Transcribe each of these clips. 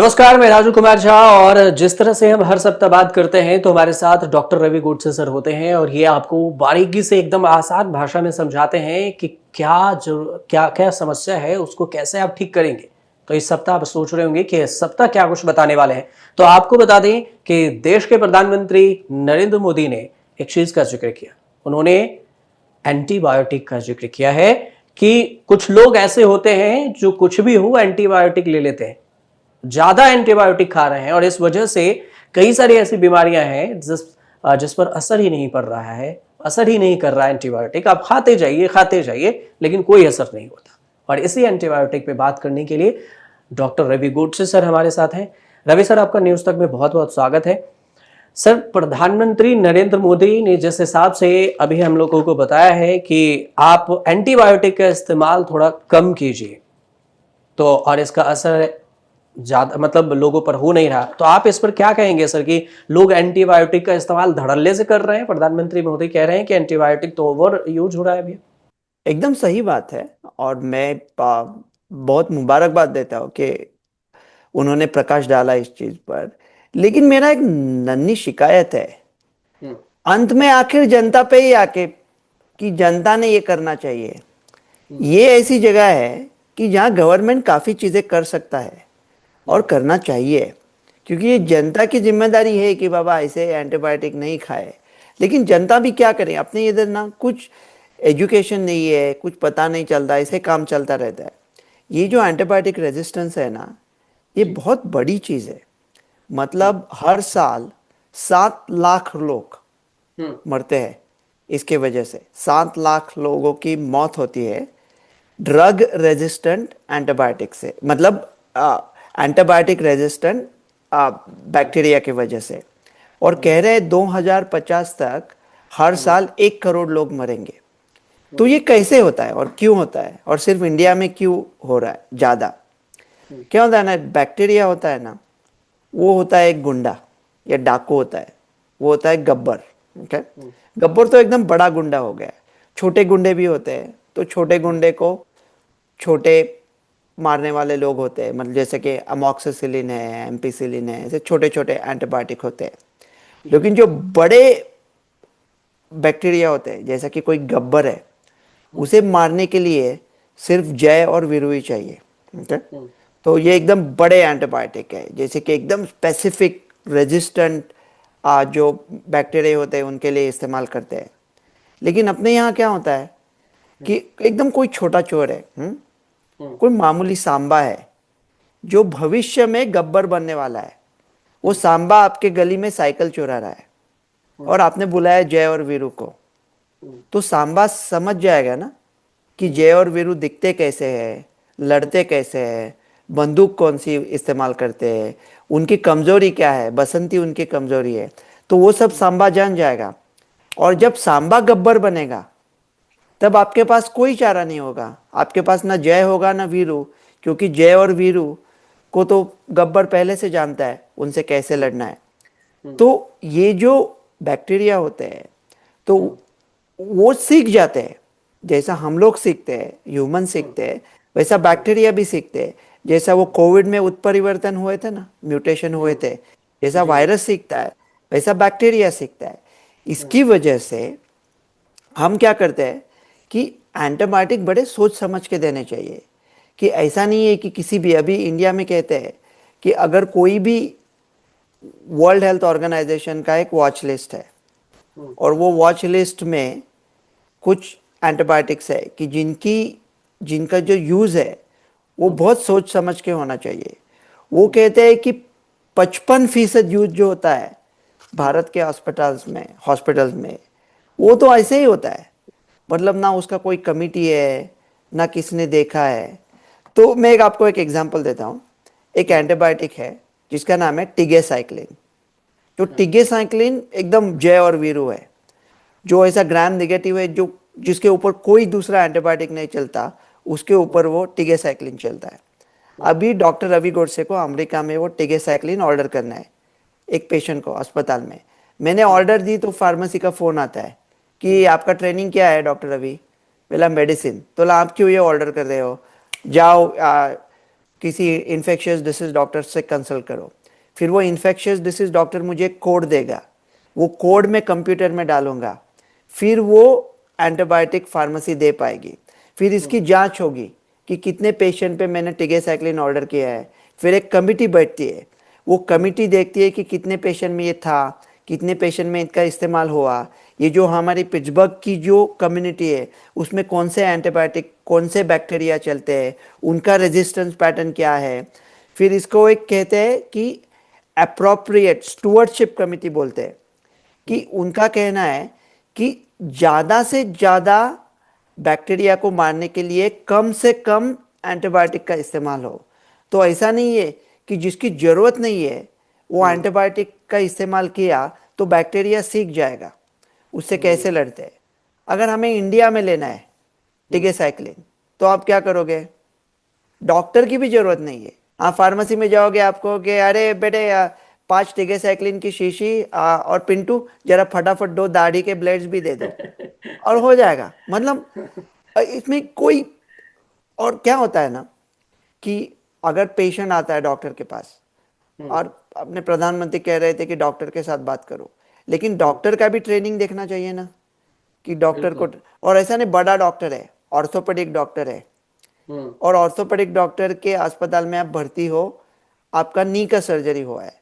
नमस्कार, मैं राजू कुमार झा। और जिस तरह से हम हर सप्ताह बात करते हैं तो हमारे साथ डॉक्टर रवि गोडसे सर होते हैं और ये आपको बारीकी से एकदम आसान भाषा में समझाते हैं कि क्या क्या समस्या है, उसको कैसे आप ठीक करेंगे। तो इस सप्ताह आप सोच रहे होंगे कि इस सप्ताह क्या कुछ बताने वाले हैं। तो आपको बता दें कि देश के प्रधानमंत्री नरेंद्र मोदी ने एक चीज का जिक्र किया। उन्होंने एंटीबायोटिक का जिक्र किया है कि कुछ लोग ऐसे होते हैं जो कुछ भी हो एंटीबायोटिक ले लेते हैं, ज्यादा एंटीबायोटिक खा रहे हैं और इस वजह से कई सारी ऐसी बीमारियां हैं जिस पर असर ही नहीं पड़ रहा है, असर ही नहीं कर रहा है एंटीबायोटिक। आप खाते जाइए लेकिन कोई असर नहीं होता। और इसी एंटीबायोटिक पे बात करने के लिए डॉक्टर रवि गोडसे सर हमारे साथ हैं। रवि सर, आपका न्यूज तक में बहुत बहुत स्वागत है। सर, प्रधानमंत्री नरेंद्र मोदी ने जिस हिसाब से अभी हम लोगों को बताया है कि आप एंटीबायोटिक का इस्तेमाल थोड़ा कम कीजिए, तो और इसका असर ज्यादा मतलब लोगों पर हो नहीं रहा, तो आप इस पर क्या कहेंगे सर कि लोग एंटीबायोटिक का इस्तेमाल धड़ल्ले से कर रहे हैं? प्रधानमंत्री मोदी कह रहे हैं कि एंटीबायोटिक तो ओवर यूज हो रहा है अभी। एकदम सही बात है। और मैं बहुत मुबारकबाद देता हूँ कि उन्होंने प्रकाश डाला इस चीज पर। लेकिन मेरा एक नन्ही शिकायत है हम्म। अंत में आखिर जनता पे ही आके कि जनता ने ये करना चाहिए। हम्म। ये ऐसी जगह है कि जहाँ गवर्नमेंट काफी चीजें कर सकता है और करना चाहिए, क्योंकि ये जनता की जिम्मेदारी है कि बाबा ऐसे एंटीबायोटिक नहीं खाए। लेकिन जनता भी क्या करे, अपने इधर ना कुछ एजुकेशन नहीं है, कुछ पता नहीं चलता, ऐसे काम चलता रहता है। ये जो एंटीबायोटिक रेजिस्टेंस है ना, ये जी। बहुत बड़ी चीज़ है। हम्म। मतलब हर साल 7 लाख लोग हम्म। मरते हैं इसके वजह से। 7 लाख लोगों की मौत होती है ड्रग रेजिस्टेंट एंटीबायोटिक से, मतलब एंटीबायोटिक रेजिस्टेंट बैक्टीरिया की वजह से। और कह रहे हैं 2050 तक हर हम्म। साल 1 करोड़ लोग मरेंगे। तो हम्म। ये कैसे होता है और क्यों होता है, और सिर्फ इंडिया में क्यों हो रहा है ज़्यादा? हम्म। क्या होता है ना, बैक्टीरिया होता है ना, वो होता है एक गुंडा या डाकू होता है। वो होता है गब्बर। ओके। हम्म। गब्बर तो एकदम बड़ा गुंडा हो गया। छोटे गुंडे भी होते हैं, तो छोटे गुंडे को छोटे मारने वाले लोग होते हैं, मतलब जैसे कि अमॉक्सिसिलिन है, एम्पिसिलिन है, ऐसे छोटे छोटे एंटीबायोटिक होते हैं। जी। लेकिन जो बड़े बैक्टीरिया होते हैं, जैसा कि कोई गब्बर है, हम्म। उसे मारने के लिए सिर्फ जय और वीरू ही चाहिए। ओके। हम्म। तो ये एकदम बड़े एंटीबायोटिक है, जैसे कि एकदम स्पेसिफिक रेजिस्टेंट जो बैक्टीरिया होते हैं उनके लिए इस्तेमाल करते हैं। लेकिन अपने यहाँ क्या होता है कि एकदम कोई छोटा चोर है, हम्म। कोई मामूली सांबा है जो भविष्य में गब्बर बनने वाला है। वो हम्म। सांबा आपके गली में साइकिल चुरा रहा है हम्म। और आपने बुलाया जय और वीरू को। हम्म। तो सांबा समझ जाएगा ना कि हम्म। जय और वीरू दिखते कैसे हैं, लड़ते कैसे हैं, बंदूक कौन सी इस्तेमाल करते हैं, उनकी कमजोरी क्या है, बसंती उनकी कमजोरी है। तो वो सब सांबा जान जाएगा। और जब सांबा गब्बर बनेगा तब आपके पास कोई चारा नहीं होगा। आपके पास ना जय होगा ना वीरू, क्योंकि जय और वीरू को तो गब्बर पहले से जानता है उनसे कैसे हम्म। लड़ना है। हम्म। तो ये जो बैक्टीरिया होते हैं, तो हम्म। वो सीख जाते हैं। जैसा हम लोग सीखते हैं, ह्यूमन हम्म। सीखते हैं, वैसा हम्म। बैक्टीरिया भी सीखते हैं। जैसा वो कोविड में उत्परिवर्तन हुए थे ना, म्यूटेशन हुए हम्म। थे, जैसा जी जी। वायरस सीखता है वैसा बैक्टीरिया सीखता है। हम्म। इसकी वजह से हम क्या करते हैं कि एंटीबायोटिक बड़े सोच समझ के देने चाहिए। कि ऐसा नहीं है कि किसी भी, अभी इंडिया में कहते हैं कि अगर कोई भी, वर्ल्ड हेल्थ ऑर्गेनाइजेशन का एक वॉच लिस्ट है हम्म। और वो वॉच लिस्ट में कुछ एंटीबायोटिक्स है कि जिनका जो यूज़ है वो हम्म। बहुत सोच समझ के होना चाहिए। वो हम्म। कहते हैं कि 55% यूज जो होता है हम्म। भारत के हॉस्पिटल्स में वो तो ऐसे ही होता है। मतलब ना उसका कोई कमिटी है, ना किसी ने देखा है। तो मैं आपको एक एग्जांपल देता हूँ। एक हम्म। एंटीबायोटिक है जिसका नाम है टिगेसाइक्लिन। जो हम्म। टिगेसाइक्लिन एकदम जय और वीरू है, जो ऐसा ग्राम नेगेटिव है, जो जिसके ऊपर कोई दूसरा एंटीबायोटिक नहीं चलता, उसके ऊपर वो टिगेसाइक्लिन चलता है। हम्म। अभी डॉक्टर रवि गोडसे को अमेरिका में वो टिगेसाइक्लिन ऑर्डर करना है एक पेशेंट को अस्पताल में। मैंने हम्म। ऑर्डर दी तो फार्मेसी का फ़ोन आता है कि हम्म। आपका ट्रेनिंग क्या है डॉक्टर रवि? बोला मेडिसिन। तो बोला आप क्यों ये ऑर्डर कर रहे हो? जाओ किसी इन्फेक्शियस डिसीज डॉक्टर से कंसल्ट करो। फिर वो इन्फेक्शियस डिसीज डॉक्टर मुझे कोड देगा, वो कोड मैं कंप्यूटर में डालूंगा, फिर वो एंटीबायोटिक फार्मेसी दे पाएगी। फिर इसकी जांच होगी कि कितने पेशेंट पे मैंने टिगेसाइक्लिन ऑर्डर किया है। फिर एक कमिटी बैठती है, वो कमिटी देखती है कि कितने पेशेंट में ये था, कितने पेशेंट में इसका इस्तेमाल हुआ। ये जो हमारी पिट्सबर्ग की जो कम्युनिटी है उसमें कौन से एंटीबायोटिक, कौन से बैक्टीरिया चलते हैं, उनका रेजिस्टेंस पैटर्न क्या है। फिर इसको एक कहते हैं कि अप्रोप्रिएट स्टूवर्डशिप कमिटी बोलते हैं, कि उनका कहना है कि ज़्यादा से ज़्यादा बैक्टीरिया को मारने के लिए कम से कम एंटीबायोटिक का इस्तेमाल हो। तो ऐसा नहीं है कि जिसकी ज़रूरत नहीं है वो एंटीबायोटिक का इस्तेमाल किया तो बैक्टीरिया सीख जाएगा। उससे कैसे लड़ते हैं? अगर हमें इंडिया में लेना है टिगेसाइक्लिन, तो आप क्या करोगे? डॉक्टर की भी जरूरत नहीं है। आप फार्मेसी में जाओगे, आपको कहोगे अरे बेटे 5 टिगेसाइक्लिन की शीशी और पिंटू जरा फटाफट 2 दाढ़ी के ब्लेड्स भी दे दो और हो जाएगा। मतलब इसमें कोई, और क्या होता है ना कि अगर पेशेंट आता है डॉक्टर के पास, और अपने प्रधानमंत्री कह रहे थे कि डॉक्टर के साथ बात करो, लेकिन डॉक्टर का भी ट्रेनिंग देखना चाहिए ना कि डॉक्टर को, बिल्कुल। और ऐसा नहीं बड़ा डॉक्टर है, ऑर्थोपेडिक डॉक्टर है, हम्म। और ऑर्थोपेडिक डॉक्टर के अस्पताल में आप भर्ती हो, आपका नी का सर्जरी हुआ है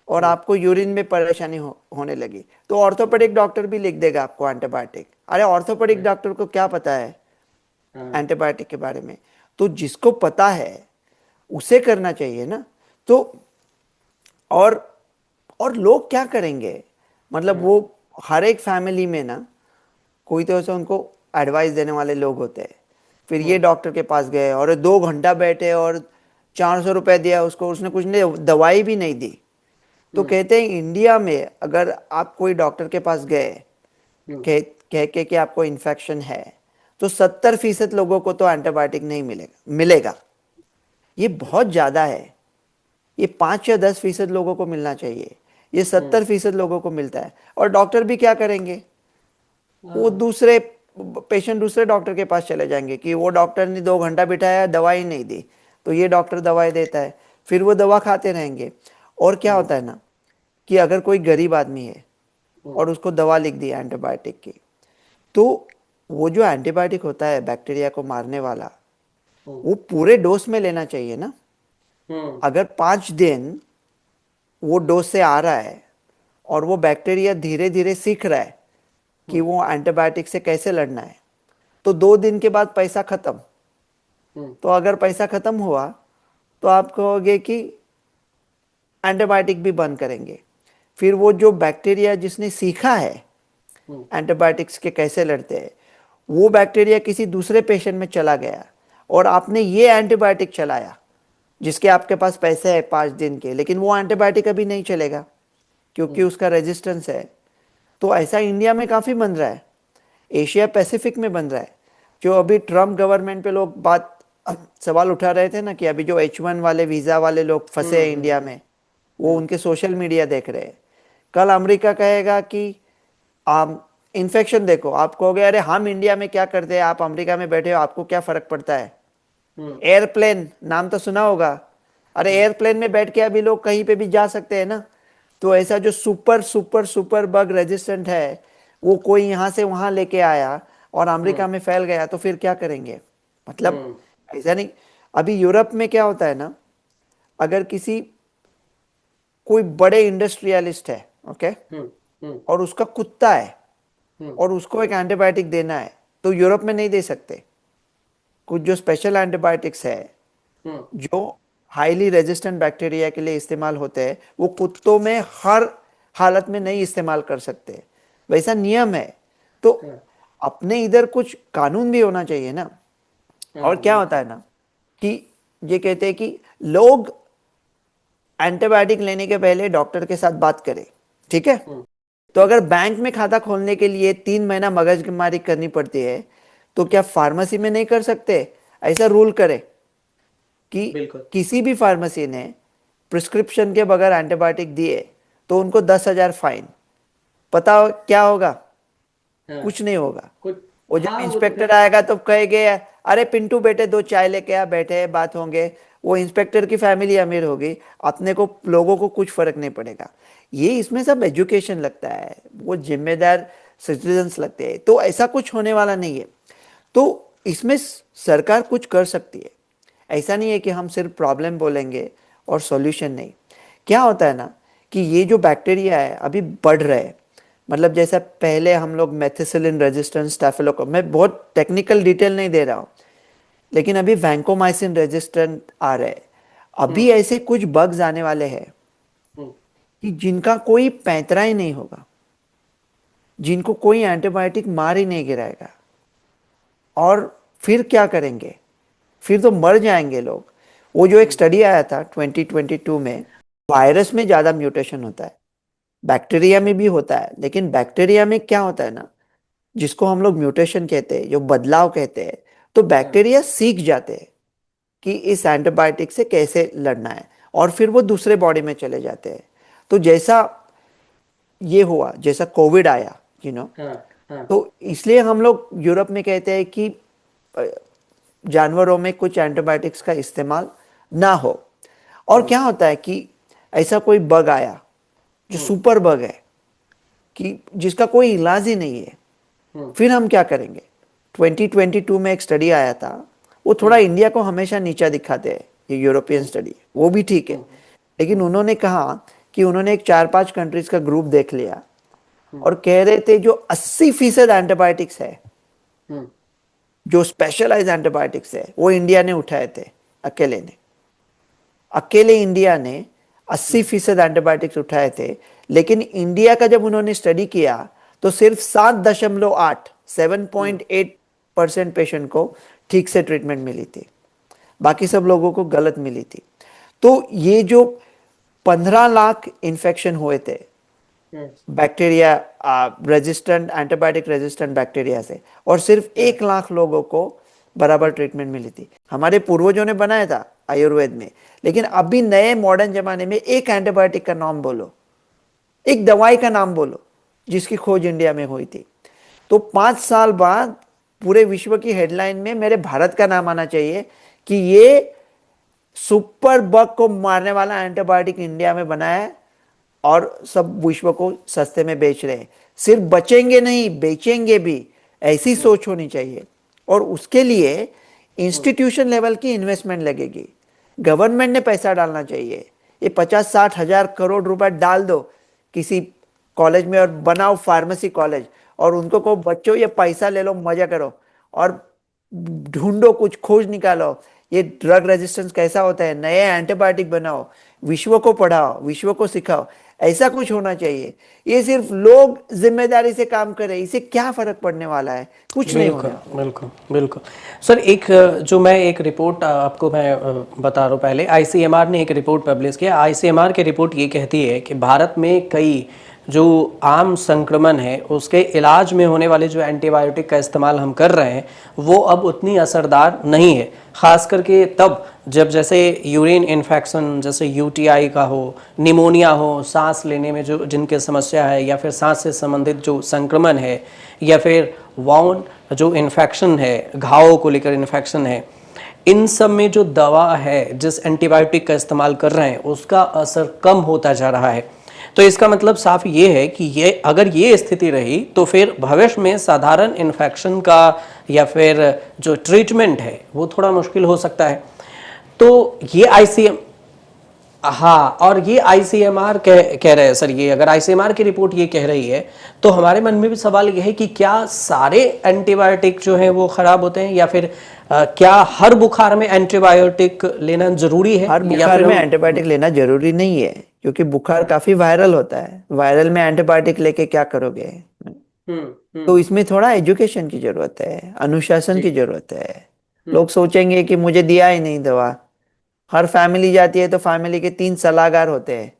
और आपको यूरिन में परेशानी होने लगी, तो ऑर्थोपेडिक डॉक्टर भी लिख देगा आपको एंटीबायोटिक। अरे ऑर्थोपेडिक डॉक्टर को क्या पता है हाँ। एंटीबायोटिक के बारे में? तो जिसको पता है उसे करना चाहिए ना। तो और और लोग क्या करेंगे? मतलब वो हर एक फैमिली में ना कोई तो ऐसा उनको एडवाइस देने वाले लोग होते हैं। फिर ये डॉक्टर के पास गए और 2 घंटा बैठे और 400 रुपये दिया उसको, उसने कुछ नहीं, दवाई भी नहीं दी। तो कहते हैं इंडिया में अगर आप कोई डॉक्टर के पास गए कह कह के कि आपको इन्फेक्शन है, तो 70% लोगों को तो एंटीबायोटिक नहीं मिलेगा। ये बहुत ज़्यादा है। ये 5 या 10% लोगों को मिलना चाहिए, ये 70% लोगों को मिलता है। और डॉक्टर भी क्या करेंगे? वो दूसरे पेशेंट दूसरे डॉक्टर के पास चले जाएंगे कि वो डॉक्टर ने 2 घंटा बिठाया, दवाई नहीं दी, तो ये डॉक्टर दवाई देता है, फिर वो दवा खाते रहेंगे। और क्या होता है ना कि अगर कोई गरीब आदमी है और उसको दवा लिख दी एंटीबायोटिक की, तो वो जो एंटीबायोटिक होता है बैक्टीरिया को मारने वाला, वो पूरे डोज में लेना चाहिए ना। अगर 5 दिन वो डोज से आ रहा है और वो बैक्टीरिया धीरे धीरे सीख रहा है कि वो एंटीबायोटिक से कैसे लड़ना है, तो 2 दिन के बाद पैसा खत्म। तो अगर पैसा खत्म हुआ तो आप कहोगे कि एंटीबायोटिक भी बंद करेंगे। फिर वो जो बैक्टीरिया जिसने सीखा है एंटीबायोटिक्स के कैसे लड़ते हैं, वो बैक्टीरिया किसी दूसरे पेशेंट में चला गया और आपने ये एंटीबायोटिक चलाया जिसके आपके पास पैसे है 5 दिन के, लेकिन वो एंटीबायोटिक अभी नहीं चलेगा क्योंकि उसका रेजिस्टेंस है। तो ऐसा इंडिया में काफ़ी बन रहा है, एशिया पैसिफिक में बन रहा है। जो अभी ट्रम्प गवर्नमेंट पे लोग सवाल उठा रहे थे ना कि अभी जो H1 वाले वीज़ा वाले लोग फंसे हैं इंडिया में, वो उनके सोशल मीडिया देख रहे हैं। कल अमेरिका कहेगा कि इन्फेक्शन देखो, आप कहोगे अरे हम इंडिया में क्या करते हैं, आप अमेरिका में बैठे हो, आपको क्या फ़र्क पड़ता है? एयरप्लेन नाम तो सुना होगा। अरे एयरप्लेन में बैठ के अभी लोग कहीं पे भी जा सकते हैं ना। तो ऐसा जो super super super bug resistant है, वो कोई यहाँ से वहाँ लेके आया और अमेरिका में फैल गया, तो फिर क्या करेंगे? मतलब ऐसा नहीं। अभी यूरोप में क्या होता है ना, अगर किसी कोई बड़े इंडस्ट्रियलिस्ट है, ओके, और उसका कुत्ता है और उसको एक एंटीबायोटिक देना है, तो यूरोप में नहीं दे सकते। कुछ जो स्पेशल एंटीबायोटिक्स है जो हाईली रेजिस्टेंट बैक्टीरिया के लिए इस्तेमाल होते हैं, वो कुत्तों में हर हालत में नहीं इस्तेमाल कर सकते, वैसा नियम है। तो अपने इधर कुछ कानून भी होना चाहिए ना। और क्या होता है ना कि ये कहते हैं कि लोग एंटीबायोटिक लेने के पहले डॉक्टर के साथ बात करें, ठीक है? तो अगर बैंक में खाता खोलने के लिए 3 महीना मगजमारी करनी पड़ती है, तो क्या फार्मेसी में नहीं कर सकते? ऐसा रूल करे कि बिल्कुल। किसी भी फार्मेसी ने प्रिस्क्रिप्शन के बगैर एंटीबायोटिक दिए तो उनको 10,000 फाइन। पता क्या होगा? हाँ। कुछ नहीं होगा। कुछ वो जब हाँ वो तो इंस्पेक्टर खैर। आएगा तो कहेंगे अरे पिंटू बेटे 2 चाय लेके आ, बैठे हैं, बात होंगे। वो इंस्पेक्टर की फैमिली अमीर होगी, अपने को लोगों को कुछ फर्क नहीं पड़ेगा। ये इसमें सब एजुकेशन लगता है, वो जिम्मेदार सिटीजन्स लगते हैं, तो ऐसा कुछ होने वाला नहीं है। तो इसमें सरकार कुछ कर सकती है। ऐसा नहीं है कि हम सिर्फ प्रॉब्लम बोलेंगे और सॉल्यूशन नहीं। क्या होता है ना कि ये जो बैक्टीरिया है अभी बढ़ रहे हैं। मतलब जैसा पहले हम लोग मेथिसिलिन रेजिस्टेंट स्टैफिलोकोकस, मैं बहुत टेक्निकल डिटेल नहीं दे रहा हूँ, लेकिन अभी वैंकोमाइसिन रेजिस्टेंट आ रहे हैं। हम्म। अभी ऐसे कुछ बग्स आने वाले हैं हम्म। कि जिनका कोई पैंतरा ही नहीं होगा, जिनको कोई एंटीबायोटिक मार ही नहीं गिराएगा। और फिर क्या करेंगे? फिर तो मर जाएंगे लोग। वो जो एक स्टडी आया था 2022 में, वायरस में ज़्यादा म्यूटेशन होता है, बैक्टीरिया में भी होता है, लेकिन बैक्टीरिया में क्या होता है ना, जिसको हम लोग म्यूटेशन कहते हैं, जो बदलाव कहते हैं, तो बैक्टीरिया सीख जाते हैं कि इस एंटीबायोटिक से कैसे लड़ना है, और फिर वो दूसरे बॉडी में चले जाते हैं। तो जैसा ये हुआ, जैसा कोविड आया, यू नो, हाँ। हाँ। तो इसलिए हम लोग यूरोप में कहते हैं कि अ, जानवरों में कुछ एंटीबायोटिक्स का इस्तेमाल ना हो। और क्या होता है कि ऐसा कोई बग आया जो सुपर बग है, कि जिसका कोई इलाज ही नहीं है, फिर हम क्या करेंगे? 2022 में एक स्टडी आया था, वो थोड़ा इंडिया को हमेशा नीचा दिखाते हैं, ये यूरोपियन स्टडी, वो भी ठीक है। लेकिन उन्होंने कहा कि उन्होंने एक 4-5 कंट्रीज का ग्रुप देख लिया और कह रहे थे जो 80% एंटीबायोटिक्स है, हम्म। जो स्पेशलाइज एंटीबायोटिक्स है, वो इंडिया ने उठाए थे अकेले ने। अकेले इंडिया ने 80% एंटीबायोटिक्स उठाए थे। लेकिन इंडिया का जब उन्होंने स्टडी किया तो सिर्फ 7.8% पेशेंट को ठीक से ट्रीटमेंट मिली थी, बाकी सब लोगों को गलत मिली थी। तो ये जो 15 लाख इन्फेक्शन हुए थे bacteria resistant, antibiotic resistant bacteria से, और सिर्फ 1 लाख लोगों को बराबर ट्रीटमेंट मिली थी। हमारे पूर्वजों ने बनाया था आयुर्वेद में। लेकिन अभी नए मॉडर्न जमाने में एक एंटीबायोटिक का नाम बोलो, एक दवाई का नाम बोलो जिसकी खोज इंडिया में हुई थी, तो 5 साल बाद पूरे विश्व की हेडलाइन में मेरे भारत का नाम आना चाहिए कि ये सुपर बग को मारने वाला एंटीबायोटिक इंडिया में बना है, और सब विश्व को सस्ते में बेच रहे हैं। सिर्फ बचेंगे नहीं, बेचेंगे भी, ऐसी सोच होनी चाहिए। और उसके लिए इंस्टीट्यूशन लेवल की इन्वेस्टमेंट लगेगी, गवर्नमेंट ने पैसा डालना चाहिए। ये 50-60 हज़ार करोड़ रुपए डाल दो किसी कॉलेज में और बनाओ फार्मेसी कॉलेज, और उनको को बच्चों ये पैसा ले लो, मजा करो, और ढूंढो, कुछ खोज निकालो, ये ड्रग रेजिस्टेंस कैसा होता है, नए एंटीबायोटिक बनाओ, विश्व को पढ़ाओ, विश्व को सिखाओ। ऐसा कुछ होना चाहिए। ये सिर्फ लोग जिम्मेदारी से काम करें, इससे क्या फर्क पड़ने वाला है? कुछ नहीं होने बिल्कुल वाला। बिल्कुल बिल्कुल। सर एक जो मैं एक रिपोर्ट आपको मैं बता रहा हूँ, पहले आईसीएमआर ने एक रिपोर्ट पब्लिश किया। आईसीएमआर की रिपोर्ट ये कहती है कि भारत में कई जो आम संक्रमण है उसके इलाज में होने वाले जो एंटीबायोटिक का इस्तेमाल हम कर रहे हैं वो अब उतनी असरदार नहीं है। ख़ास करके तब जब जैसे यूरिन इन्फेक्शन, जैसे यूटीआई का हो, निमोनिया हो, सांस लेने में जो जिनके समस्या है, या फिर सांस से संबंधित जो संक्रमण है, या फिर वाउंड जो इन्फेक्शन है, घावों को लेकर इन्फेक्शन है, इन सब में जो दवा है, जिस एंटीबायोटिक का इस्तेमाल कर रहे हैं उसका असर कम होता जा रहा है। तो इसका मतलब साफ ये है कि ये अगर ये स्थिति रही तो फिर भविष्य में साधारण इन्फेक्शन का या फिर जो ट्रीटमेंट है वो थोड़ा मुश्किल हो सकता है। तो ये आईसीएम, हाँ, और ये आईसीएमआर कह रहे हैं सर, ये अगर आईसीएमआर की रिपोर्ट ये कह रही है तो हमारे मन में भी सवाल ये है कि क्या सारे एंटीबायोटिक जो हैं वो खराब होते हैं, या फिर क्या हर बुखार में एंटीबायोटिक लेना जरूरी है, हर या बुखार फिर में हम। एंटीबायोटिक लेना जरूरी नहीं है, क्योंकि बुखार काफी वायरल होता है। वायरल में एंटीबायोटिक लेके क्या करोगे? हम्म। तो हम्म। इसमें थोड़ा एजुकेशन की जरूरत है, अनुशासन जी। की जरूरत है। हम्म। लोग सोचेंगे कि मुझे दिया ही नहीं दवा। हर फैमिली जाती है तो फैमिली के 3 सलाहकार होते हैं,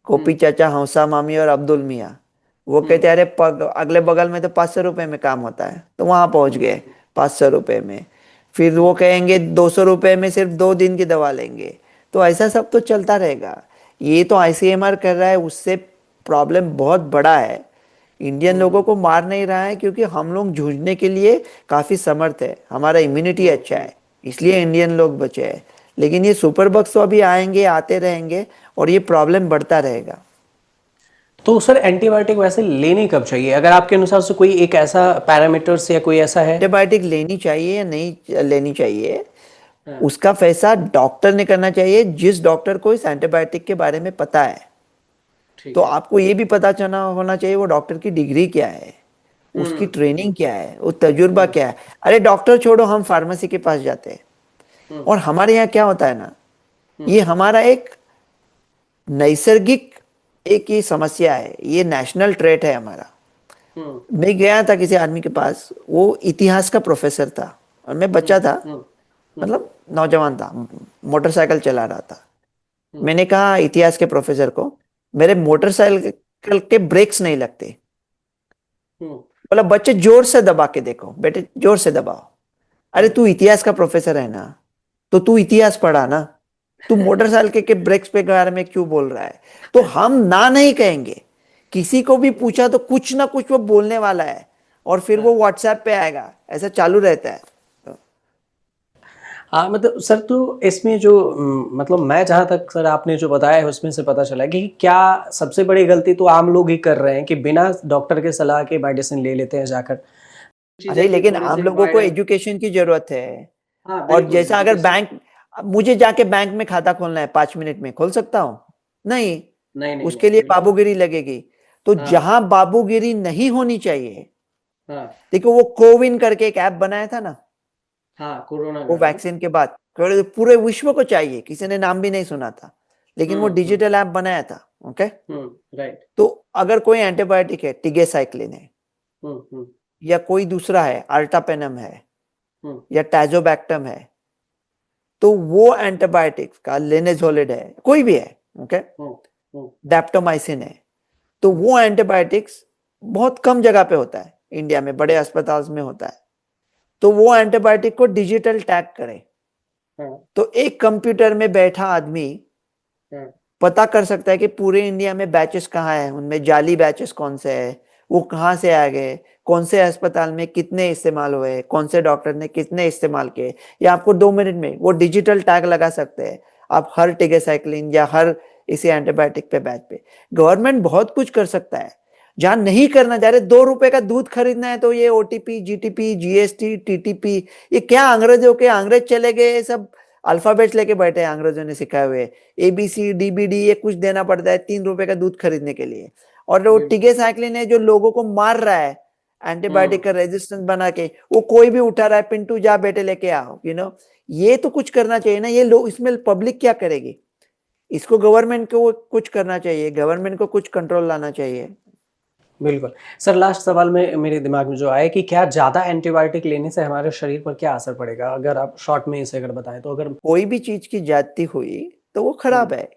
गोपी हम्म। चाचा, हौसा मामी और अब्दुल मियाँ। वो हम्म। कहते हैं अरे अगले बगल में तो 500 रुपये में काम होता है, तो वहां पहुंच गए 500 रुपये में। फिर वो कहेंगे 200 रुपये में सिर्फ 2 दिन की दवा लेंगे। तो ऐसा सब तो चलता रहेगा। ये तो आईसीएमआर कर रहा है, उससे प्रॉब्लम बहुत बड़ा है इंडियन लोगों को मार नहीं रहा है क्योंकि हम लोग जूझने के लिए काफी समर्थ है, हमारा इम्यूनिटी अच्छा है, इसलिए इंडियन लोग बचे हैं। लेकिन ये सुपर बग्स तो अभी आएंगे, आते रहेंगे, और ये प्रॉब्लम बढ़ता रहेगा। तो सर एंटीबायोटिक वैसे लेनी कब चाहिए, अगर आपके अनुसार से कोई एक ऐसा पैरामीटर्स या कोई ऐसा है? एंटीबायोटिक लेनी चाहिए या नहीं लेनी चाहिए, हाँ, उसका फैसला डॉक्टर ने करना चाहिए, जिस डॉक्टर को इस एंटीबायोटिक के बारे में पता है। तो ठीक है। आपको ये भी पता चलना होना चाहिए वो डॉक्टर की डिग्री क्या है, उसकी हम्म। ट्रेनिंग क्या है, वो तजुर्बा हम्म। क्या है। अरे डॉक्टर छोड़ो, हम फार्मेसी के पास जाते हैं, हम्म। और हमारे यहाँ क्या होता है ना, हम्म। ये हमारा एक नैसर्गिक एक ये समस्या है, ये नेशनल ट्रेट है हमारा। हम्म। मैं गया था किसी आदमी के पास, वो इतिहास का प्रोफेसर था, और मैं बच्चा था, हम्म। हम्म। मतलब नौजवान था, मोटरसाइकिल चला रहा था। हम्म। मैंने कहा इतिहास के प्रोफेसर को, मेरे मोटरसाइकिल के ब्रेक्स नहीं लगते। हम्म। बोला बच्चे जोर से दबा के देखो, बेटे जोर से दबाओ। अरे तू इतिहास का प्रोफेसर है ना, तो तू इतिहास पढ़ा ना, तू मोटरसाइकिल के ब्रेक्स पे बारे में क्यों बोल रहा है? तो हम ना नहीं कहेंगे, किसी को भी पूछा तो कुछ ना कुछ वो बोलने वाला है, और फिर वो व्हाट्सएप पे आएगा, ऐसा चालू रहता है। हाँ मतलब सर, तो इसमें जो मतलब मैं जहाँ तक सर आपने जो बताया है उसमें से पता चला कि क्या सबसे बड़ी गलती तो आम लोग ही कर रहे हैं कि बिना डॉक्टर के सलाह के मेडिसिन ले लेते हैं जाकर। अरे चीजें कि लेकिन थोड़े आम से लोगों को वायरल। एजुकेशन की जरूरत है। हाँ और बिल्कुल, जैसा अगर एजुकेशन। बैंक, मुझे जाके बैंक में खाता खोलना है, 5 मिनट में खोल सकता हूँ? नहीं, नहीं नहीं उसके नहीं, लिए बिल्कुल। बाबूगिरी लगेगी। तो हाँ। जहां बाबूगिरी नहीं होनी चाहिए, हाँ। देखो वो कोविन करके एक ऐप बनाया था ना, हाँ, कोरोना वो काल में। वैक्सीन के बाद पूरे विश्व को चाहिए, किसी ने नाम भी नहीं सुना था, लेकिन वो हम्म। डिजिटल ऐप बनाया था। Okay, right. तो अगर कोई एंटीबायोटिक है, टिगेसाइक्लिन है, हम्म। या कोई दूसरा है, आर्टापेनम है, हम्म। या टैजोबैक्टम है, तो वो एंटीबायोटिक्स का, लेनेजोलिड है, कोई भी है, ओके, हम्म। हम्म। डेप्टोमाइसिन है, तो वो एंटीबायोटिक्स बहुत कम जगह पे होता है, इंडिया में बड़े अस्पताल में होता है। तो वो एंटीबायोटिक को डिजिटल टैग करें, हाँ। तो एक कंप्यूटर में बैठा आदमी हाँ। पता कर सकता है कि पूरे इंडिया में बैचेस कहाँ हैं, उनमें जाली बैचेस कौन से हैं, वो कहाँ से आ गए, कौन से अस्पताल में कितने इस्तेमाल हुए, कौन से डॉक्टर ने कितने इस्तेमाल किए। या आपको 2 मिनट में वो डिजिटल टैग लगा सकते हैं, आप हर टिगेसाइक्लिन या हर इसी एंटीबायोटिक पे बैच पे। गवर्नमेंट बहुत कुछ कर सकता है, जहां नहीं करना चाह रहे, 2 रुपए का दूध खरीदना है तो ये ओटीपी, जीटीपी, जीएसटी, टीटीपी, ये क्या अंग्रेजों के, अंग्रेज चले गए सब अल्फाबेट्स लेके बैठे हैं, अंग्रेजों ने सिखाए हुए एबीसी डीबीडी, ये कुछ देना पड़ता है 3 रुपए का दूध खरीदने के लिए। और वो बिल्कुल। टिगेसाइक्लिन है जो लोगों को मार रहा है, एंटीबायोटिक हम्म। का रेजिस्टेंस बना के, वो कोई भी उठा रहा है, पिंटू जा बेटे लेके आओ, ये तो कुछ करना चाहिए ना। ये लोग, इसमें पब्लिक क्या करेगी? इसको गवर्नमेंट को कुछ करना चाहिए, गवर्नमेंट को कुछ कंट्रोल लाना चाहिए। बिल्कुल। सर लास्ट सवाल में मेरे दिमाग में जो आया कि क्या ज़्यादा एंटीबायोटिक लेने से हमारे शरीर पर क्या असर पड़ेगा, अगर आप शॉर्ट में इसे अगर बताएं तो, अगर। कोई भी चीज की जाती हुई तो वो हम्म। खराब है,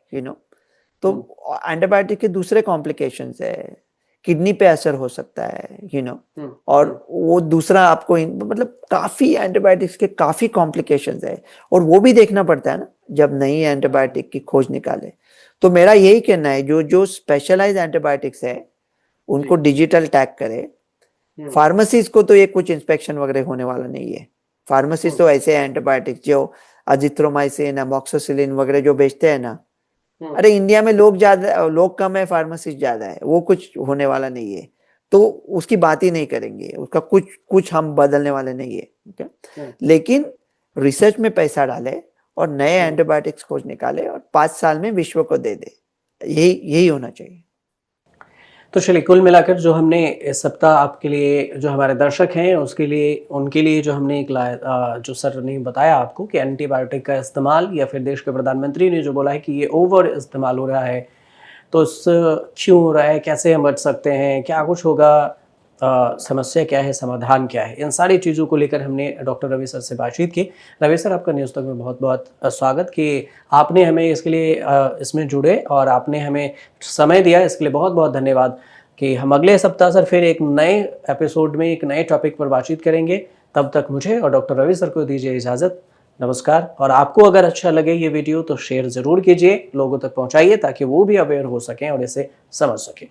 तो हम्म। एंटीबायोटिक के दूसरे कॉम्प्लिकेशंस है, किडनी पे असर हो सकता है, हम्म। और हम्म। वो दूसरा आपको मतलब काफी एंटीबायोटिक्स के काफी कॉम्प्लिकेशंस है, और वो भी देखना पड़ता है ना जब नई हाँ। एंटीबायोटिक की खोज निकाले। तो मेरा यही कहना है, जो जो स्पेशलाइज एंटीबायोटिक्स है जी। उनको डिजिटल टैग करे। हम्म। फार्मेसीज को तो ये कुछ इंस्पेक्शन वगैरह होने वाला नहीं है। फार्मेसीज हम्म। तो ऐसे एंटीबायोटिक्स जो अजिथ्रोमाइसिन, अमोक्सिसिलिन वगैरह जो बेचते हैं ना, हम्म। अरे इंडिया में लोग ज्यादा, लोग कम है, फार्मेसी ज्यादा है, वो कुछ होने वाला नहीं है। तो उसकी बात ही नहीं करेंगे, उसका कुछ कुछ हम बदलने वाले नहीं है। ठीक है, हम्म। लेकिन रिसर्च में पैसा डाले और नए हम्म। एंटीबायोटिक्स खोज निकाले और 5 साल में विश्व को दे दे, यही यही होना चाहिए। तो चलिए, कुल मिलाकर जो हमने इस सप्ताह आपके लिए, जो हमारे दर्शक हैं उसके लिए, उनके लिए जो हमने एक जो सर ने बताया आपको कि एंटीबायोटिक का इस्तेमाल, या फिर देश के प्रधानमंत्री ने जो बोला है कि ये ओवर इस्तेमाल हो रहा है, तो उससे क्यों हो रहा है, कैसे हम बच सकते हैं, क्या कुछ होगा, समस्या क्या है, समाधान क्या है, इन सारी चीज़ों को लेकर हमने डॉक्टर रवि सर से बातचीत की। रवि सर, आपका न्यूज़ तक में बहुत बहुत स्वागत कि आपने हमें इसके लिए इसमें जुड़े और आपने हमें समय दिया, इसके लिए बहुत बहुत धन्यवाद। कि हम अगले सप्ताह सर फिर एक नए एपिसोड में एक नए टॉपिक पर बातचीत करेंगे। तब तक मुझे और डॉक्टर रवि सर को दीजिए इजाज़त। नमस्कार। और आपको अगर अच्छा लगे ये वीडियो तो शेयर ज़रूर कीजिए, लोगों तक पहुंचाइए ताकि वो भी अवेयर हो सकें और इसे समझ सकें।